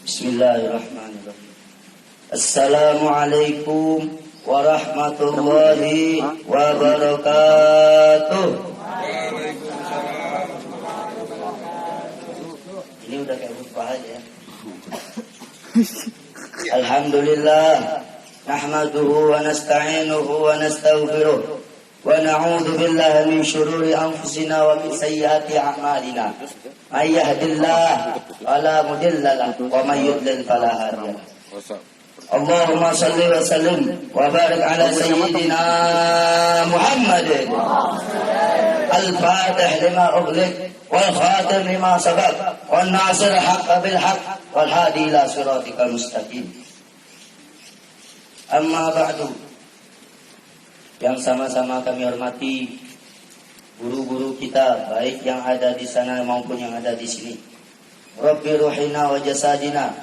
Bismillahirrahmanirrahim. Assalamualaikum warahmatullahi wabarakatuh. Ini udah kayak lupa aja. Alhamdulillah, nahmaduhu wa nasta'inuhu wa nastaghfiruh wa na'udzu billahi min shururi anfusina wa min sayyiati a'malina. May yahdihillahu fala mudilla lahu wa may yudlil fala hadiya lahu. Allahumma shalli wa sallim wa barik ala sayyidina Muhammadin al-fatih lima ughliq wal khatim lima sabaq wan nasir haqqa bil haqq wal hadi ila siratikal mustaqim. Amma ba'du. Yang sama-sama kami hormati guru-guru kita, baik yang ada di sana maupun yang ada di sini. Rabbi ruhina wa jasadina,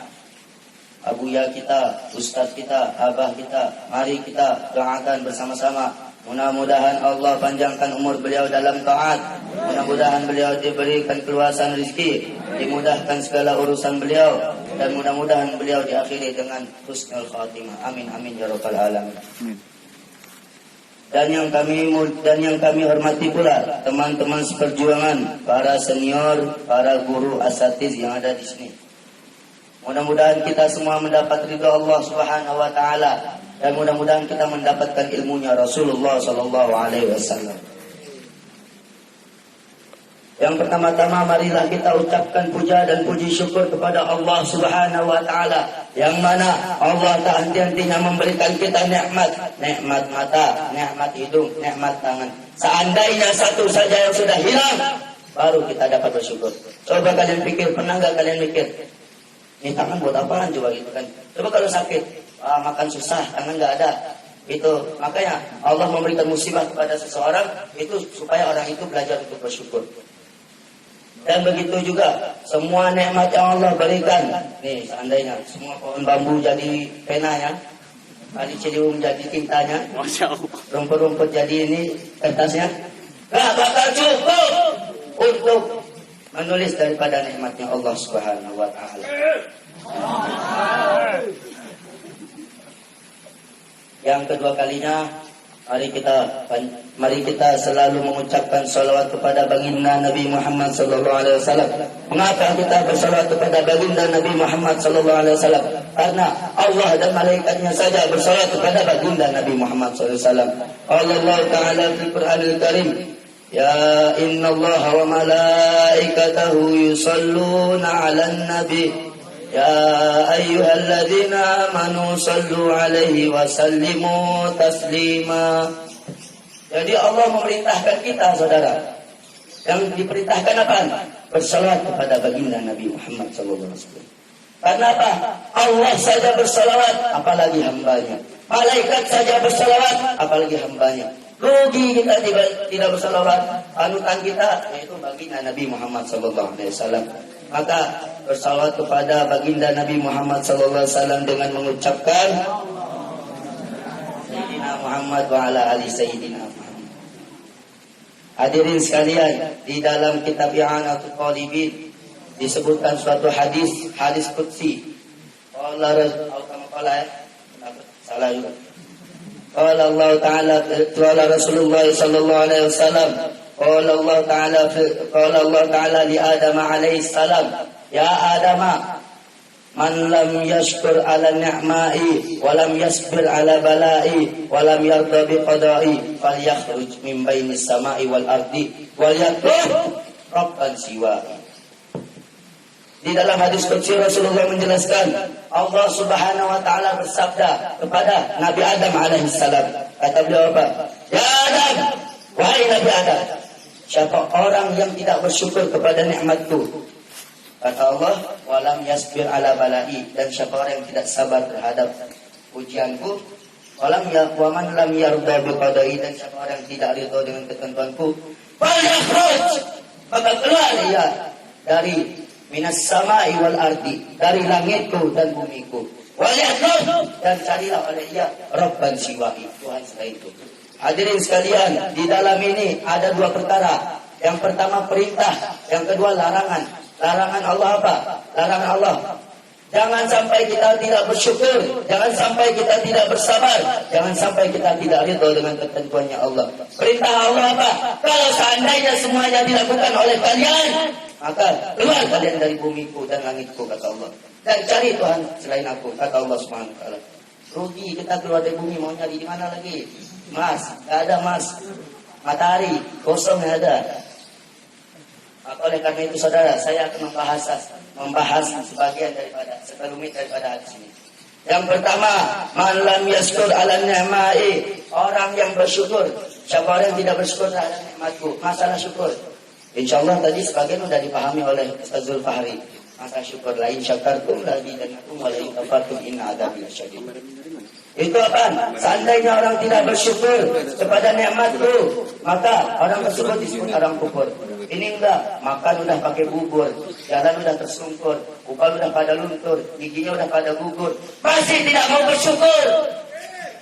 abuya kita, ustaz kita, abah kita, mari kita doakan bersama-sama. Mudah-mudahan Allah panjangkan umur beliau dalam taat. Mudah-mudahan beliau diberikan keluasan rezeki, dimudahkan segala urusan beliau, dan mudah-mudahan beliau diakhiri dengan husnul khatimah. Amin amin ya rabbal alamin. Dan yang kami hormati pula teman-teman seperjuangan, para senior, para guru asatiz yang ada di sini. Mudah-mudahan kita semua mendapat ridha Allah Subhanahu wa taala, dan mudah-mudahan kita mendapatkan ilmunya Rasulullah sallallahu alaihi wasallam. Yang pertama-tama marilah kita ucapkan puja dan puji syukur kepada Allah Subhanahu wa taala, yang mana Allah tak henti-hentinya memberikan kita nikmat, nikmat mata, nikmat hidung, nikmat tangan. Seandainya satu saja yang sudah hilang, baru kita dapat bersyukur. Coba kalian pikir, pernah enggak kalian mikir, ini tangan buat apaan coba gitu kan? Coba kalau sakit, makan susah, tangan enggak ada. Itu makanya Allah memberikan musibah kepada seseorang itu supaya orang itu belajar untuk bersyukur. Dan begitu juga semua nikmat yang Allah berikan. Nih, seandainya semua pohon bambu jadi penanya, kali ciliwung jadi tintanya, rumput-rumput jadi ini kertasnya, gak bakal cukup untuk menulis daripada nikmatnya Allah Subhanahu wa taala. Yang kedua kalinya, mari kita selalu mengucapkan salawat kepada baginda Nabi Muhammad sallallahu alaihi wasallam. Mengapa kita bersalawat kepada baginda Nabi Muhammad sallallahu alaihi wasallam? Karena Allah dan malaikatnya saja bersalawat kepada baginda Nabi Muhammad sallallahu alaihi wasallam. Allah Ta'ala di Qur'anul Karim, ya innallaha wa malaikatahu yusalluna 'alan nabi ya ayyuhalladzina amanu sallu alaihi wa sallimu taslima. Jadi Allah memerintahkan kita, saudara. Yang diperintahkan apa? Bersalawat kepada baginda Nabi Muhammad sallallahu alaihi wasallam. Karena apa? Allah saja bersalawat, apalagi hambanya. Malaikat saja bersalawat, apalagi hambanya. Rugi kita tidak bersalawat. Panutan kita yaitu baginda Nabi Muhammad sallallahu alaihi wasallam. Maka bersalawat kepada baginda Nabi Muhammad sallallahu alaihi wasallam dengan mengucapkan Sayyidina Muhammad wa ala ali Sayyidina Muhammad. Hadirin sekalian, di dalam kitab I'anatul Talibin disebutkan suatu hadis qudsi. Qala Allah Ta'ala, qala Rasulullah sallallahu alaihi wasallam, qala Allah Ta'ala li Adam alaihi salam, ya Adam, man lam yashkur ala ni'mai wa lam yasbir ala balai wa lam yarda bi qada'i falyakhruj min bainis samai wal ardi wal yatlub rabban siwa. Di dalam hadis qudsi Rasulullah menjelaskan, Allah Subhanahu wa taala bersabda kepada Nabi Adam alaihi salam. Kata beliau apa? Ya Adam, wahai Nabi Adam, siapa orang yang tidak bersyukur kepada nikmatku? Kata Allah, walam yasbir ala balai, dan siapa orang yang tidak sabar terhadap ujianku? Waman lam yarda bi qada'i, dan siapa orang yang tidak ridha dengan ketentuanku? Falyakhruj, maka keluar dia dari minas samai wal ardi, dari langitku dan bumiku. Walyatlub, dan carilah oleh ia Rabban siwahi, Tuhan selainku. Hadirin sekalian, di dalam ini ada dua perkara. Yang pertama perintah, yang kedua larangan. Larangan Allah apa? Larangan Allah. Jangan sampai kita tidak bersyukur, jangan sampai kita tidak bersabar, jangan sampai kita tidak ridho dengan ketentuannya Allah. Perintah Allah apa? Kalau seandainya semuanya dilakukan oleh kalian, maka keluar kalian dari bumiku dan langitku, kata Allah. Dan cari Tuhan selain aku, kata Allah Subhanahu wa taala. Rugi kita keluar dari bumi, mau nyari di mana lagi? Mas, gak ada mas. Matahari kosong ada. Oleh karena itu saudara, saya akan membahas sebagian daripada sekelumit daripada hadis ini. Yang pertama, man lam yaskur ala ni'mai, orang yang bersyukur. Siapa orang yang tidak bersyukur terhadap nikmatku? Masalah syukur. Insyaallah tadi sebagian sudah dipahami oleh Ustaz Zulfahri. Masa syukur lain syakartum lagi dan aku mulai kafartum inna adabi lasyadid. Itu apa? Seandainya orang tidak bersyukur kepada nikmatku, maka orang tersebut disebut orang kufur. Ini enggak, makan udah pakai bubur, jalan udah tersungkur, upah udah pada luntur, giginya udah pada gugur, masih tidak mau bersyukur.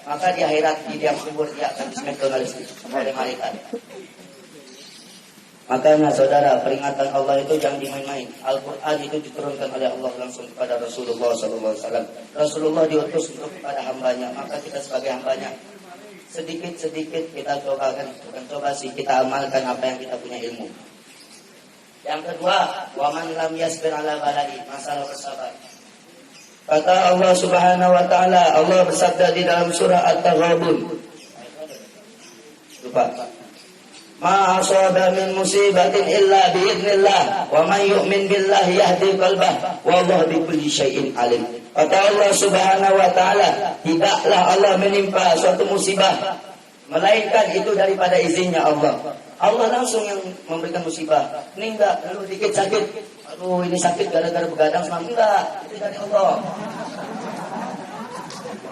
Maka di akhirat di diam kubur dia akan dismetodalisir oleh malaikat. Makanya saudara, peringatan Allah itu jangan dimain-main. Al-Quran itu diturunkan oleh Allah langsung kepada Rasulullah SAW. Rasulullah diutus untuk kepada hambanya. Maka kita sebagai hambanya, sedikit-sedikit kita coba sih kita amalkan apa yang kita punya ilmu. Yang kedua, waman lam yasbir ala balai, masalah bersabar. Kata Allah Subhanahu wa taala, Allah bersabda di dalam surah At-Taghabun. Lupa. Ma asaba min musibatin illa biidznillah wa man yu'min billahi yahdi qalbah wallahu bikulli syai'in alim. Kata Allah Subhanahu wa taala, tidaklah Allah menimpa suatu musibah melainkan itu daripada izinnya Allah. Allah langsung yang memberikan musibah. Ini enggak, lalu dikit sakit. Aduh, ini sakit gara-gara begadang semalam. Enggak, itu dari Allah.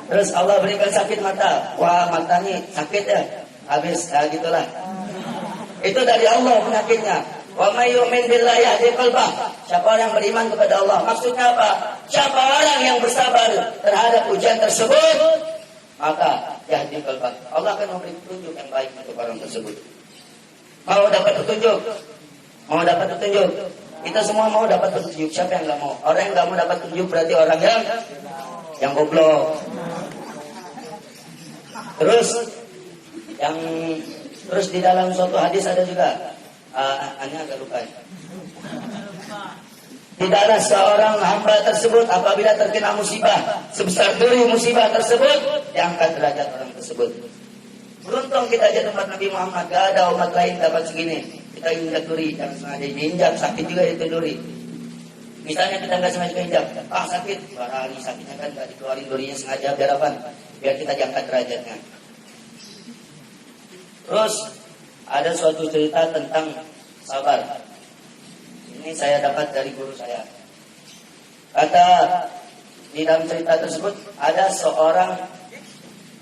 Terus Allah berikan sakit mata. Wah, matanya sakit ya. Habis, ya gitulah. Itu dari Allah penyakitnya. Wa may yu'min billahi yahdi qalbah. Siapa orang yang beriman kepada Allah? Maksudnya apa? Siapa orang yang bersabar terhadap ujian tersebut, maka yahdi qalbah. Allah akan memberi petunjuk yang baik untuk orang tersebut. Mau dapat petunjuk? Mau dapat petunjuk? Kita semua mau dapat petunjuk. Siapa yang enggak mau? Orang yang enggak mau dapat petunjuk berarti orang yang goblok. Terus di dalam suatu hadis ada juga, hanya agak lupa. Tidaklah seorang hamba tersebut apabila terkena musibah sebesar duri musibah tersebut diangkat derajat orang tersebut. Beruntung kita jadi umat Nabi Muhammad, gak ada umat lain dapat segini. Kita injak duri, jangan sengaja diinjak, sakit juga itu duri. Misalnya kita nggak sengaja injak, sakit, barang sakitnya kan nggak dikeluarin durinya sengaja, biar apa? Biar kita diangkat derajatnya. Terus ada suatu cerita tentang sabar. Ini saya dapat dari guru saya. Kata di dalam cerita tersebut ada seorang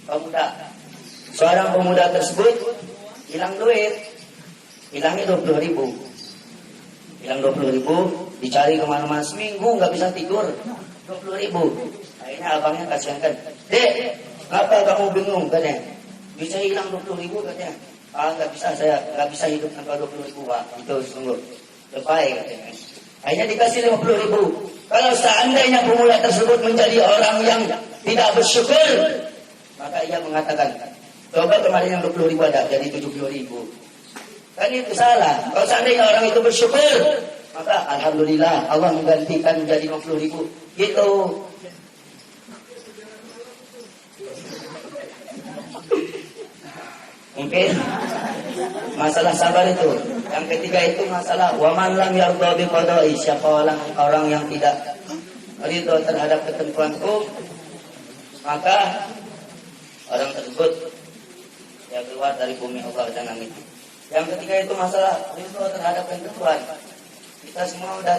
pemuda. Seorang pemuda tersebut hilang duit. Hilangnya 20.000. Hilang 20.000, dicari kemana-mana seminggu nggak bisa tidur. 20.000. Akhirnya abangnya kasihankan. Dek, kenapa kamu bingung katanya? Bisa hilang 20.000 katanya. Nggak bisa, saya nggak bisa hidup tanpa 20.000 pak. Itu sungguh lebay katanya. Akhirnya dikasih 50.000. Kalau seandainya pemuda tersebut menjadi orang yang tidak bersyukur, maka ia mengatakan, coba kemarin yang 20.000 ada, jadi 70.000. Kan itu salah. Kalau seandainya orang itu bersyukur, maka alhamdulillah Allah menggantikan menjadi 50.000. Gitu. Mungkin masalah sabar itu. Yang ketiga itu masalah waman lam yarda bi qada'i, siapa orang yang tidak ridho terhadap ketentuanku, maka orang tersebut ya keluar dari bumi Allah dan langit. Yang ketiga itu masalah ridho terhadap ketentuan. Kita semua udah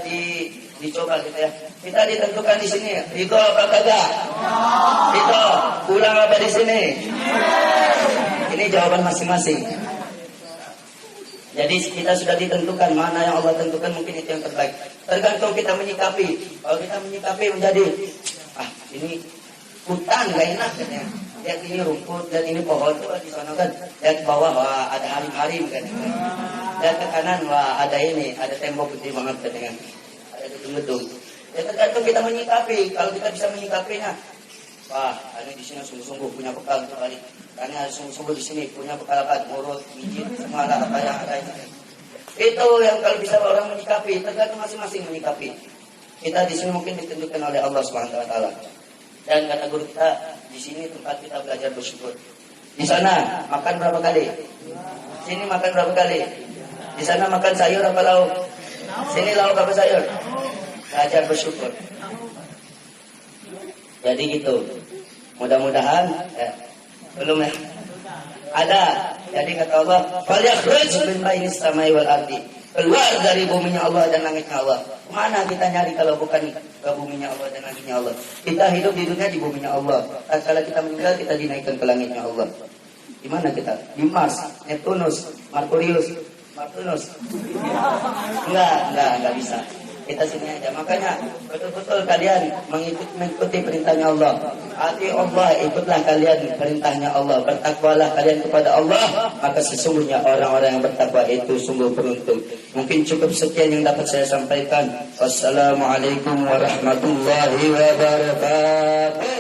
dicoba gitu ya. Kita ditentukan di sini, ridho apa kagak? Ridho. Pulang apa di sini? Ini jawaban masing-masing. Jadi kita sudah ditentukan mana yang Allah tentukan, mungkin itu yang terbaik. Tergantung kita menyikapi. Kalau kita menyikapi menjadi ini hutan gak enak katanya. lihat ini rumput, lihat ini pohon, tuh di sana kan, lihat bawah, wah ada harim-harim kan, lihat ke kanan, wah ada ini, ada tembok gede banget kan, dengan ada gedung-gedung. Ya tergantung kita menyikapi. Kalau kita bisa menyikapinya, wah, ini di sini sungguh-sungguh punya bekal untuk kali. Karena sungguh-sungguh di sini punya bekal apa? Mulut, biji, semua lah apa yang ada itu. Itu yang kalau bisa orang menyikapi, tergantung masing-masing menyikapi. Kita di sini mungkin ditentukan oleh Allah Subhanahu wa taala. Dan kata guru kita, di sini tempat kita belajar bersyukur. Di sana makan berapa kali? Sini makan berapa kali? Di sana makan sayur apa lauk? Sini lauk apa sayur? Belajar bersyukur. Jadi gitu. Mudah-mudahan belum ya. Ada. Jadi kata Allah, "Falyakhruj min bainis samai wal ardi." Keluar dari buminya Allah dan langitnya Allah. Mana kita nyari kalau bukan ke buminya Allah dan langitnya Allah? Kita hidup di dunia di buminya Allah. Kalau kita meninggal kita dinaikkan ke langitnya Allah. Di mana kita? Di Mars, Neptunus, Merkurius, Martinus. Enggak bisa. Kita sini aja. Makanya betul-betul kalian mengikuti perintahnya Allah. Ati Allah, ikutlah kalian perintahnya Allah. Bertakwalah kalian kepada Allah. Maka sesungguhnya orang-orang yang bertakwa itu sungguh beruntung. Mungkin cukup sekian yang dapat saya sampaikan. Wassalamualaikum warahmatullahi wabarakatuh.